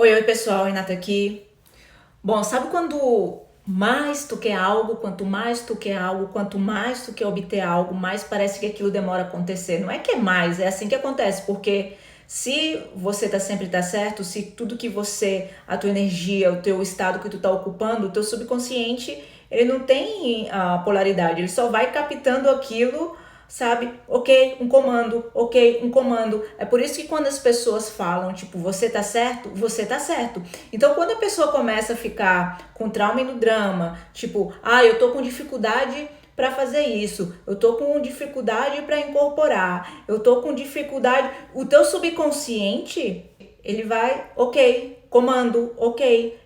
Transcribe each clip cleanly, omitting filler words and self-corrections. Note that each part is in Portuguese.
Oi, pessoal, Renata aqui. Bom, sabe quando mais tu quer algo, quanto mais tu quer algo, quanto mais tu quer obter algo, mais parece que aquilo demora a acontecer. Não é que é mais, é assim que acontece, porque se você tá certo, se tudo que você, a tua energia, o teu estado que tu tá ocupando, o teu subconsciente, ele não tem a polaridade, ele só vai captando aquilo, sabe? Ok, um comando, ok, um comando. É por isso que quando as pessoas falam, tipo, você tá certo. Então, quando a pessoa começa a ficar com trauma e no drama, tipo, eu tô com dificuldade para fazer isso, eu tô com dificuldade para incorporar, eu tô com dificuldade, o teu subconsciente, ele vai, ok, comando, ok,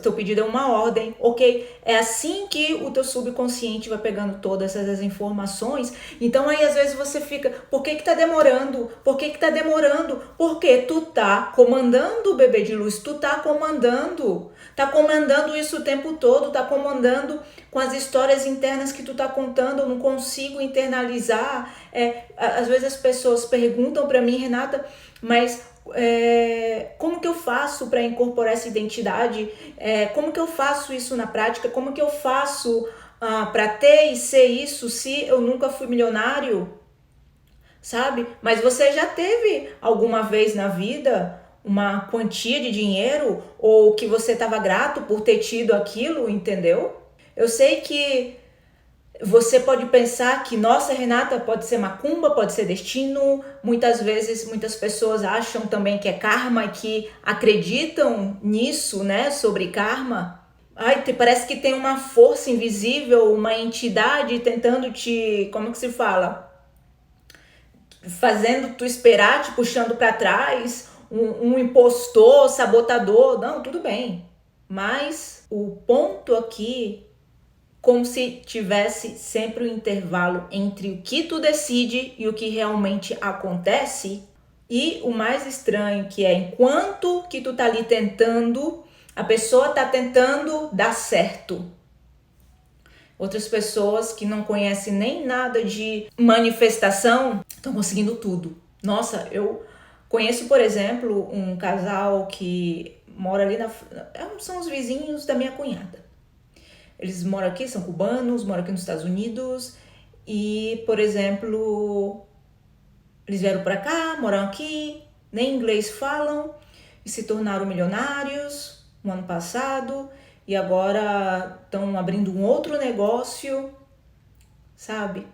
teu pedido é uma ordem, ok? É assim que o teu subconsciente vai pegando todas essas informações. Então aí às vezes você fica, por que tá demorando? Por que tá demorando? Porque tu tá comandando o bebê de luz, tu tá comandando isso o tempo todo, tá comandando com as histórias internas que tu tá contando, eu não consigo internalizar. Às vezes as pessoas perguntam para mim, Renata, mas como que eu faço para incorporar essa identidade? Como que eu faço isso na prática? Como que eu faço para ter e ser isso se eu nunca fui milionário? Sabe? Mas você já teve alguma vez na vida uma quantia de dinheiro ou que você estava grato por ter tido aquilo, entendeu? Eu sei que você pode pensar que, nossa, Renata, pode ser macumba, pode ser destino. Muitas vezes, muitas pessoas acham também que é karma e que acreditam nisso, né, sobre karma. Parece que tem uma força invisível, uma entidade tentando te, como que se fala? Fazendo tu esperar, te puxando para trás, um impostor, sabotador. Não, tudo bem. Mas o ponto aqui, como se tivesse sempre um intervalo entre o que tu decide e o que realmente acontece. E o mais estranho que é, enquanto que tu tá ali tentando, a pessoa tá tentando dar certo. Outras pessoas que não conhecem nem nada de manifestação estão conseguindo tudo. Nossa, eu conheço, por exemplo, um casal que mora ali são os vizinhos da minha cunhada. Eles moram aqui, são cubanos, moram aqui nos Estados Unidos e, por exemplo, eles vieram para cá, moram aqui, nem inglês falam e se tornaram milionários no ano passado e agora estão abrindo um outro negócio, sabe?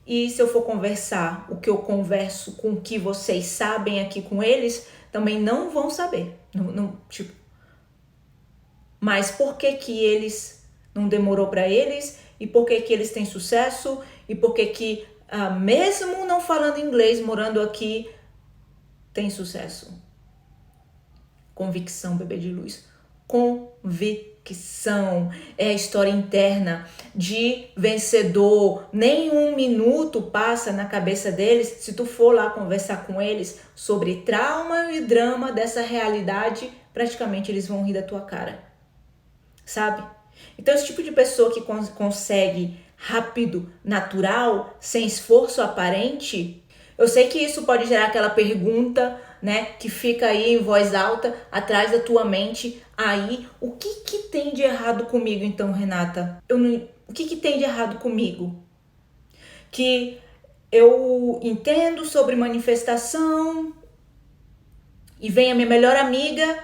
E se eu for conversar o que eu converso com o que vocês sabem aqui com eles, também não vão saber. Tipo, mas por que eles não demorou para eles? E por que eles têm sucesso? E por que mesmo não falando inglês, morando aqui, tem sucesso? Convicção, bebê de luz. Convicção. É a história interna de vencedor. Nem um minuto passa na cabeça deles se tu for lá conversar com eles sobre trauma e drama dessa realidade, praticamente eles vão rir da tua cara. Sabe? Então esse tipo de pessoa que consegue rápido, natural, sem esforço aparente, eu sei que isso pode gerar aquela pergunta, né, que fica aí em voz alta atrás da tua mente. Aí, o que tem de errado comigo então, Renata? O que tem de errado comigo? Que eu entendo sobre manifestação e vem a minha melhor amiga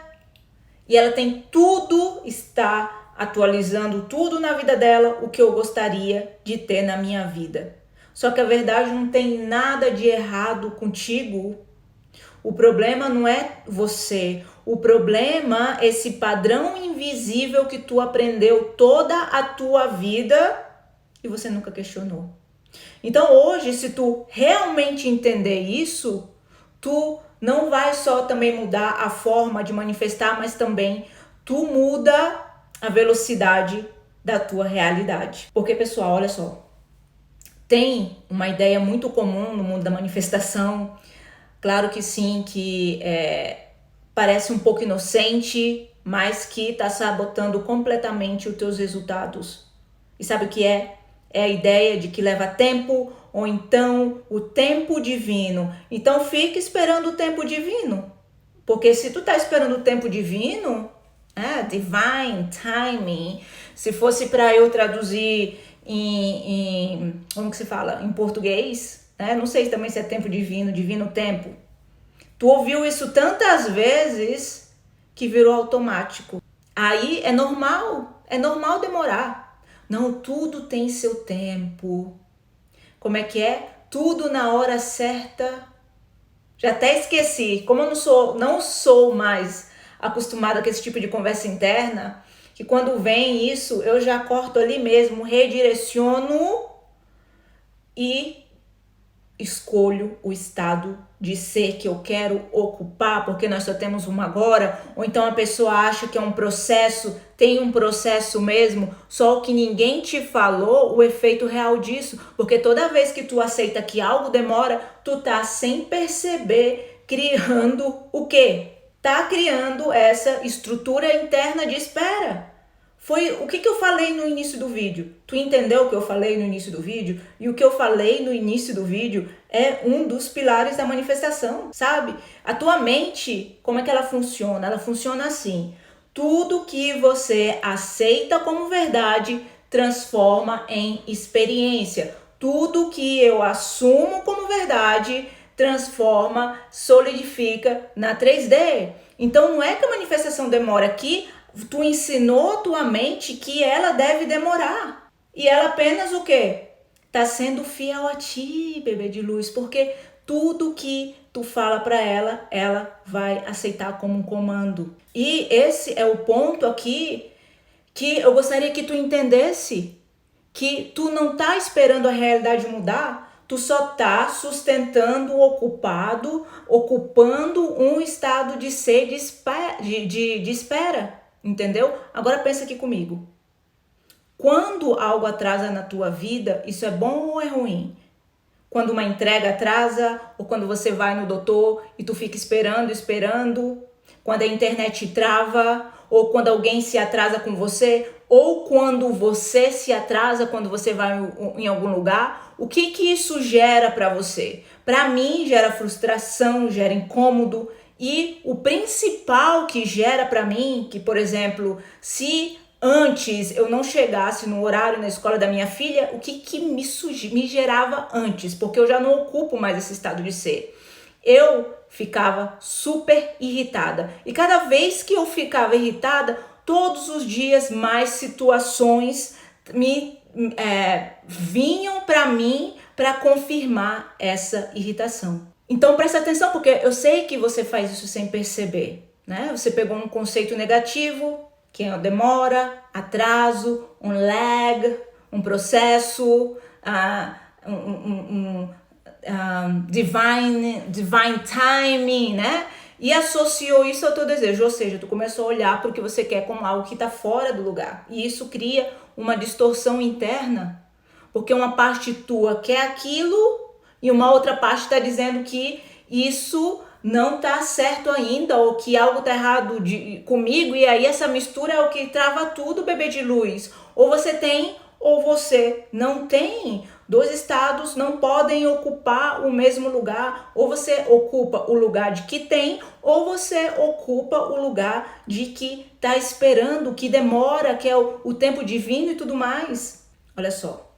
e ela tem tudo, está atualizando tudo na vida dela, o que eu gostaria de ter na minha vida. Só que a verdade, não tem nada de errado contigo. O problema não é você. O problema é esse padrão invisível que tu aprendeu toda a tua vida e você nunca questionou. Então hoje, se tu realmente entender isso, tu não vai só também mudar a forma de manifestar, mas também tu muda a velocidade da tua realidade. Porque, pessoal, olha só, tem uma ideia muito comum no mundo da manifestação, claro que sim, que parece um pouco inocente, mas que está sabotando completamente os teus resultados. E sabe o que é? É a ideia de que leva tempo, ou então o tempo divino. Então fica esperando o tempo divino. Porque se tu tá esperando o tempo divino, divine timing, se fosse para eu traduzir como que se fala? Em português, né? Não sei também se é tempo divino, divino tempo. Tu ouviu isso tantas vezes que virou automático. Aí é normal demorar. Não, tudo tem seu tempo. Como é que é? Tudo na hora certa. Já até esqueci. Como eu não sou mais acostumada com esse tipo de conversa interna, que quando vem isso, eu já corto ali mesmo, redireciono e escolho o estado de ser que eu quero ocupar, porque nós só temos uma agora, ou então a pessoa acha que é um processo, tem um processo mesmo, só que ninguém te falou o efeito real disso, porque toda vez que tu aceita que algo demora, tu tá sem perceber criando o quê? Tá criando essa estrutura interna de espera. Foi o que eu falei no início do vídeo. Tu entendeu o que eu falei no início do vídeo? E o que eu falei no início do vídeo é um dos pilares da manifestação, sabe? A tua mente, como é que ela funciona? Ela funciona assim. Tudo que você aceita como verdade transforma em experiência. Tudo que eu assumo como verdade transforma, solidifica na 3D. Então não é que a manifestação demora aqui. Tu ensinou a tua mente que ela deve demorar. E ela apenas o quê? Tá sendo fiel a ti, bebê de luz, porque tudo que tu fala para ela vai aceitar como um comando. E esse é o ponto aqui que eu gostaria que tu entendesse, que tu não tá esperando a realidade mudar, tu só tá sustentando ocupando um estado de ser de espera. Entendeu? Agora pensa aqui comigo. Quando algo atrasa na tua vida, isso é bom ou é ruim? Quando uma entrega atrasa, ou quando você vai no doutor e tu fica esperando, quando a internet trava, ou quando alguém se atrasa com você, ou quando você se atrasa quando você vai em algum lugar, o que isso gera para você? Para mim, gera frustração, gera incômodo. E o principal que gera para mim, que por exemplo, se antes eu não chegasse no horário na escola da minha filha, o que me gerava antes? Porque eu já não ocupo mais esse estado de ser. Eu ficava super irritada. E cada vez que eu ficava irritada, todos os dias mais situações vinham para mim para confirmar essa irritação. Então presta atenção, porque eu sei que você faz isso sem perceber, né? Você pegou um conceito negativo, que é demora, atraso, um lag, um processo, divine timing, né? E associou isso ao teu desejo, ou seja, tu começou a olhar para o que você quer como algo que está fora do lugar. E isso cria uma distorção interna, porque uma parte tua quer aquilo e uma outra parte está dizendo que isso não tá certo ainda, ou que algo tá errado comigo, e aí essa mistura é o que trava tudo, bebê de luz. Ou você tem, ou você não tem. Dois estados não podem ocupar o mesmo lugar. Ou você ocupa o lugar de que tem, ou você ocupa o lugar de que tá esperando, que demora, que é o tempo divino e tudo mais. Olha só,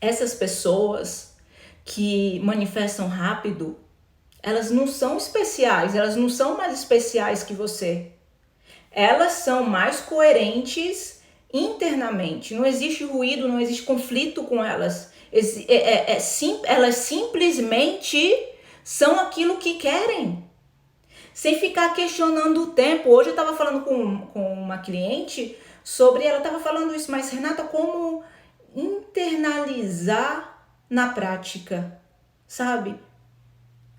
essas pessoas que manifestam rápido, elas não são especiais, elas não são mais especiais que você. Elas são mais coerentes internamente. Não existe ruído, não existe conflito com elas. Elas simplesmente são aquilo que querem, sem ficar questionando o tempo. Hoje eu estava falando com uma cliente sobre, ela estava falando isso, mas Renata, como internalizar na prática, sabe?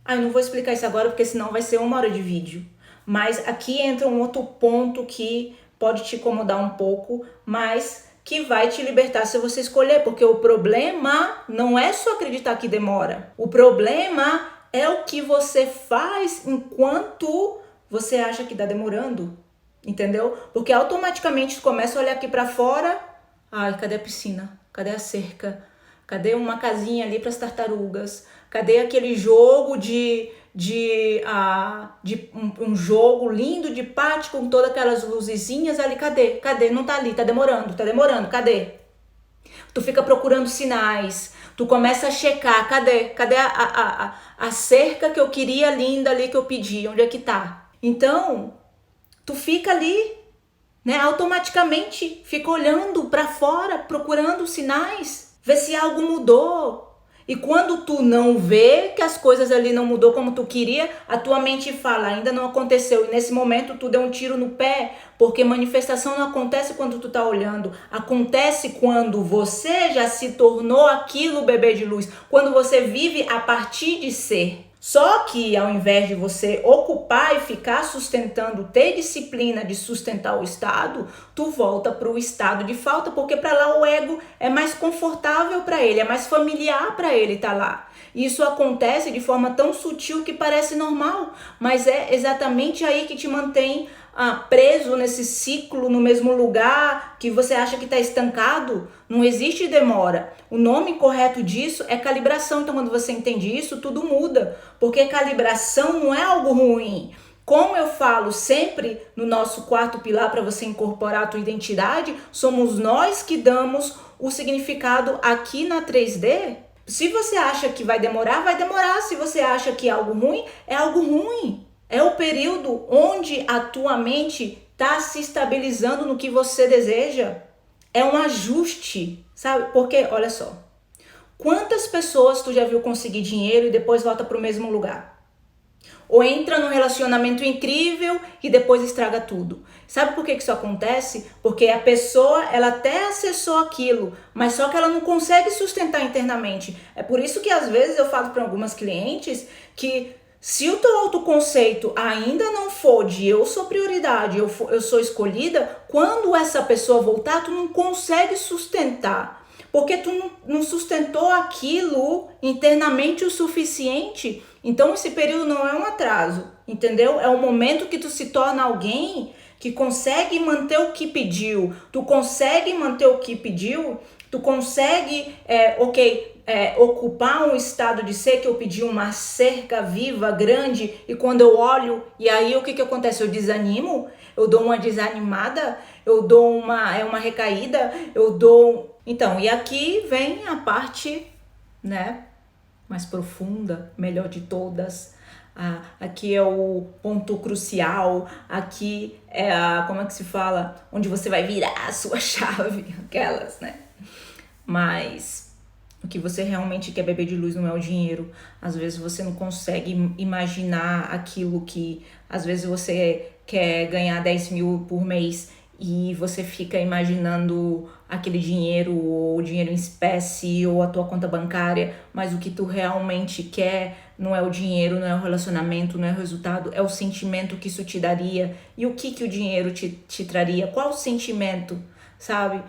Eu não vou explicar isso agora porque senão vai ser 1 hora de vídeo. Mas aqui entra um outro ponto que pode te incomodar um pouco, mas que vai te libertar se você escolher. Porque o problema não é só acreditar que demora. O problema é o que você faz enquanto você acha que tá demorando. Entendeu? Porque automaticamente tu começa a olhar aqui pra fora. Ai, cadê a piscina? Cadê a cerca? Cadê uma casinha ali para as tartarugas? Cadê aquele jogo de um jogo lindo de pátio com todas aquelas luzezinhas ali. Cadê? Não tá ali, tá demorando, cadê? Tu fica procurando sinais, tu começa a checar, cadê a cerca que eu queria linda ali que eu pedi, onde é que tá? Então, tu fica ali, né, automaticamente fica olhando para fora, procurando sinais, ver se algo mudou. E quando tu não vê que as coisas ali não mudou como tu queria, a tua mente fala, ainda não aconteceu. E nesse momento tu deu um tiro no pé, porque manifestação não acontece quando tu tá olhando. Acontece quando você já se tornou aquilo, bebê de luz. Quando você vive a partir de ser. Só que ao invés de você ocupar e ficar sustentando, ter disciplina de sustentar o estado, tu volta para o estado de falta, porque para lá o ego é mais confortável para ele, é mais familiar para ele estar lá. Isso acontece de forma tão sutil que parece normal, mas é exatamente aí que te mantém preso nesse ciclo, no mesmo lugar, que você acha que está estancado. Não existe demora. O nome correto disso é calibração. Então, quando você entende isso, tudo muda. Porque calibração não é algo ruim. Como eu falo sempre no nosso quarto pilar para você incorporar a tua identidade, somos nós que damos o significado aqui na 3D. Se você acha que vai demorar, vai demorar. Se você acha que é algo ruim, é algo ruim. É o período onde a tua mente está se estabilizando no que você deseja. É um ajuste, sabe? Porque, olha só, quantas pessoas tu já viu conseguir dinheiro e depois volta para o mesmo lugar? Ou entra num relacionamento incrível e depois estraga tudo. Sabe por que isso acontece? Porque a pessoa, ela até acessou aquilo, mas só que ela não consegue sustentar internamente. É por isso que às vezes eu falo para algumas clientes que se o teu autoconceito ainda não for de eu sou prioridade, eu sou escolhida, quando essa pessoa voltar, tu não consegue sustentar. Porque tu não sustentou aquilo internamente o suficiente. Então esse período não é um atraso, entendeu? É o momento que tu se torna alguém que consegue manter o que pediu. Tu consegue manter o que pediu, tu consegue, ocupar um estado de ser que eu pedi, uma cerca viva, grande, e quando eu olho, e aí o que acontece? Eu desanimo, eu dou uma desanimada, eu dou uma recaída, eu dou... Então, e aqui vem a parte, né, mais profunda, melhor de todas. Aqui é o ponto crucial, aqui é como é que se fala? Onde você vai virar a sua chave, aquelas, né? Mas o que você realmente quer, beber de luz, não é o dinheiro. Às vezes você não consegue imaginar aquilo que... Às vezes você quer ganhar 10 mil por mês e você fica imaginando aquele dinheiro, ou o dinheiro em espécie, ou a tua conta bancária, mas o que tu realmente quer não é o dinheiro, não é o relacionamento, não é o resultado, é o sentimento que isso te daria. E o que o dinheiro te traria? Qual o sentimento? Sabe,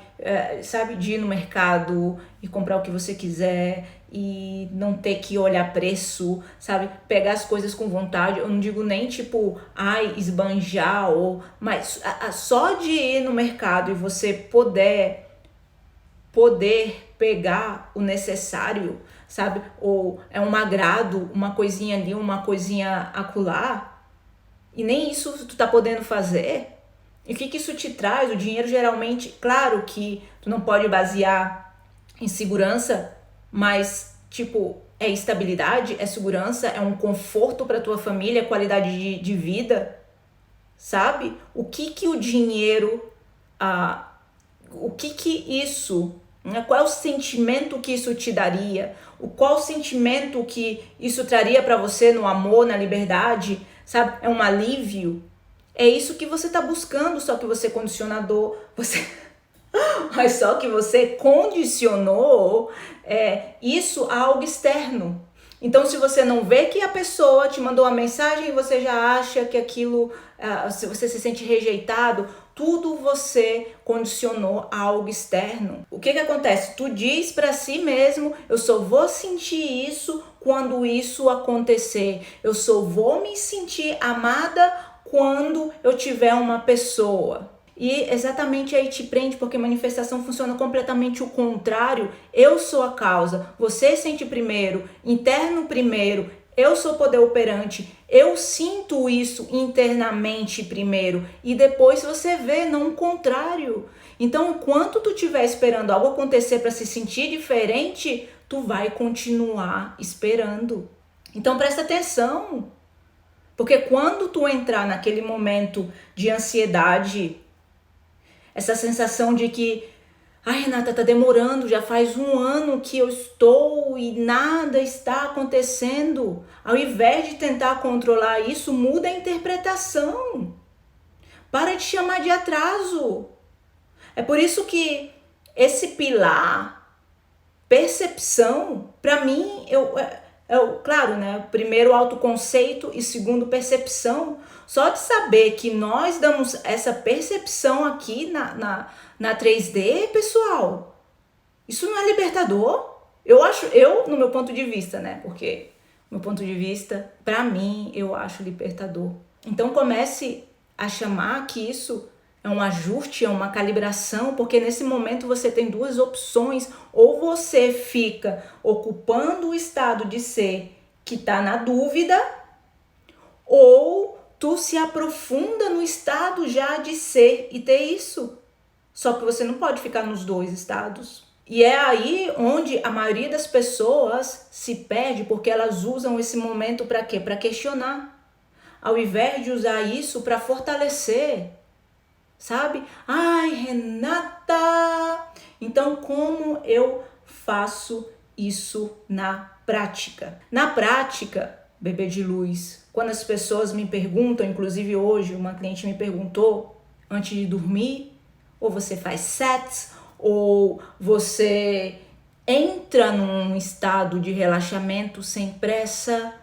de ir no mercado e comprar o que você quiser e não ter que olhar preço, sabe, pegar as coisas com vontade. Eu não digo nem tipo, esbanjar, mas só de ir no mercado e você poder pegar o necessário, sabe, ou é um agrado, uma coisinha ali, uma coisinha acolá, e nem isso tu tá podendo fazer. E o que isso te traz? O dinheiro geralmente, claro que tu não pode basear em segurança, mas tipo, é estabilidade, é segurança, é um conforto para tua família, qualidade de vida, sabe? O que o dinheiro, o que isso, né? Qual é o sentimento que isso te daria? Qual o sentimento que isso traria para você no amor, na liberdade, sabe? É um alívio. É isso que você está buscando, só que você condicionador, mas só que você condicionou isso a algo externo. Então, se você não vê que a pessoa te mandou uma mensagem e você já acha que aquilo, se você se sente rejeitado, tudo você condicionou a algo externo. O que acontece? Tu diz para si mesmo, eu só vou sentir isso quando isso acontecer. Eu só vou me sentir amada quando eu tiver uma pessoa. E exatamente aí te prende, porque manifestação funciona completamente o contrário. Eu sou a causa, você sente primeiro, interno primeiro, Eu sou poder operante, eu sinto isso internamente primeiro e depois você vê, não o contrário. Então, enquanto tu estiver esperando algo acontecer para se sentir diferente, tu vai continuar esperando. Então, presta atenção, porque quando tu entrar naquele momento de ansiedade, essa sensação de que ai, Renata, tá demorando, já faz 1 ano que eu estou e nada está acontecendo. Ao invés de tentar controlar isso, muda a interpretação. Para de chamar de atraso. É por isso que esse pilar, percepção, para mim, claro, né? Primeiro, autoconceito e segundo, percepção. Só de saber que nós damos essa percepção aqui na 3D, pessoal, isso não é libertador? No meu ponto de vista, né? Porque, no meu ponto de vista, pra mim, eu acho libertador. Então, comece a chamar que isso é um ajuste, é uma calibração, porque nesse momento você tem 2 opções. Ou você fica ocupando o estado de ser que tá na dúvida, ou tu se aprofunda no estado já de ser e ter isso. Só que você não pode ficar nos 2 estados. E é aí onde a maioria das pessoas se perde, porque elas usam esse momento para quê? Para questionar. Ao invés de usar isso para fortalecer, sabe? Ai, Renata! Então, como eu faço isso na prática? Na prática, bebê de luz, quando as pessoas me perguntam, inclusive hoje uma cliente me perguntou antes de dormir, ou você faz sets, ou você entra num estado de relaxamento sem pressa,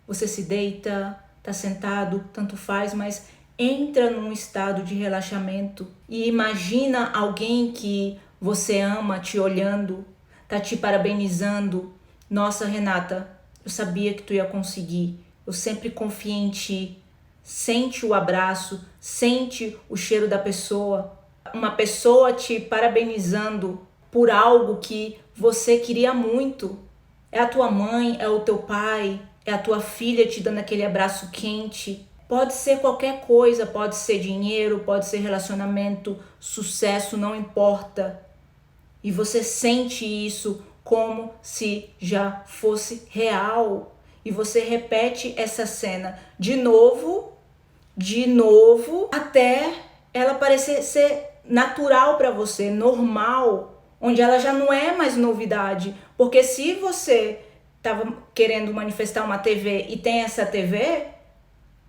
você se deita, tá sentado, tanto faz, mas entra num estado de relaxamento e imagina alguém que você ama te olhando, tá te parabenizando. Nossa, Renata, eu sabia que tu ia conseguir. Eu sempre confiei em ti. Sente o abraço, sente o cheiro da pessoa. Uma pessoa te parabenizando por algo que você queria muito. É a tua mãe, é o teu pai, é a tua filha te dando aquele abraço quente. Pode ser qualquer coisa, pode ser dinheiro, pode ser relacionamento, sucesso, não importa. E você sente isso como se já fosse real. E você repete essa cena de novo, até ela parecer ser natural para você, normal, onde ela já não é mais novidade. Porque se você estava querendo manifestar uma TV e tem essa TV,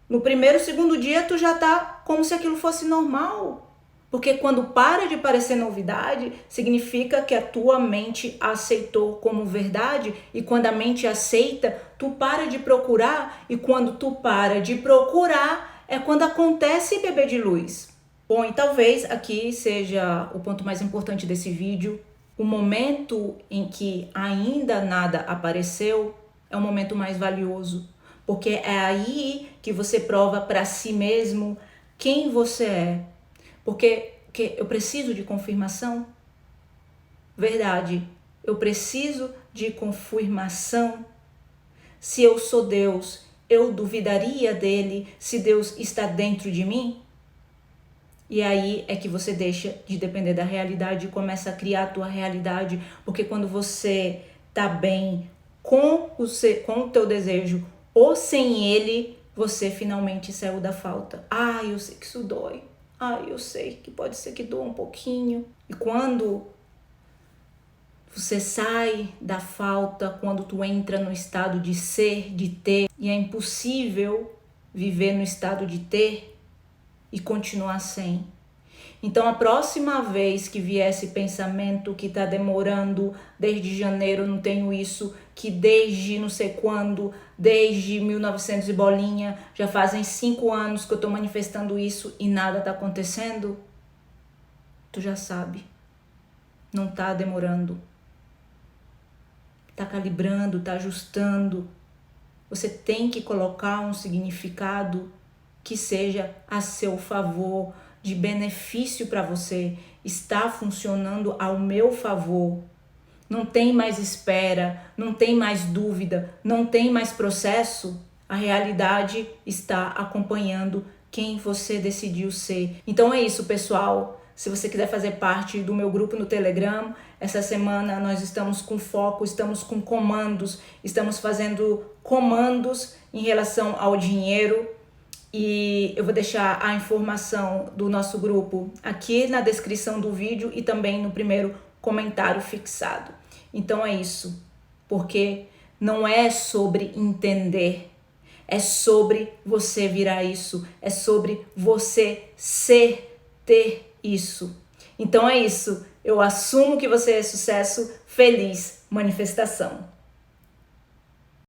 no primeiro, segundo dia tu já tá como se aquilo fosse normal. Porque quando para de parecer novidade, significa que a tua mente aceitou como verdade. E quando a mente aceita, tu para de procurar. E quando tu para de procurar, é quando acontece bebê de luz. Bom, e talvez aqui seja o ponto mais importante desse vídeo. O momento em que ainda nada apareceu é o momento mais valioso. Porque é aí que você prova para si mesmo quem você é. Porque eu preciso de confirmação. Verdade, eu preciso de confirmação. Se eu sou Deus, eu duvidaria dele se Deus está dentro de mim? E aí é que você deixa de depender da realidade e começa a criar a tua realidade. Porque quando você tá bem com o teu desejo ou sem ele, você finalmente saiu da falta. Eu sei que isso dói. Eu sei que pode ser que doa um pouquinho. E quando você sai da falta, quando tu entra no estado de ser, de ter, e é impossível viver no estado de ter e continuar sem. Então, a próxima vez que vier esse pensamento que tá demorando, desde janeiro não tenho isso, que desde não sei quando, desde 1900 e bolinha, já fazem 5 anos que eu tô manifestando isso e nada tá acontecendo, tu já sabe, não tá demorando, tá calibrando, tá ajustando. Você tem que colocar um significado que seja a seu favor, de benefício para você. Está funcionando ao meu favor. não tem mais espera, não tem mais dúvida, não tem mais processo, a realidade está acompanhando quem você decidiu ser. Então é isso, pessoal. Se você quiser fazer parte do meu grupo no Telegram, essa semana nós estamos com foco, estamos com comandos, estamos fazendo comandos em relação ao dinheiro. E eu vou deixar a informação do nosso grupo aqui na descrição do vídeo e também no primeiro comentário fixado. Então é isso, porque não é sobre entender, é sobre você virar isso, é sobre você ter isso. Então é isso, eu assumo que você é sucesso, feliz manifestação.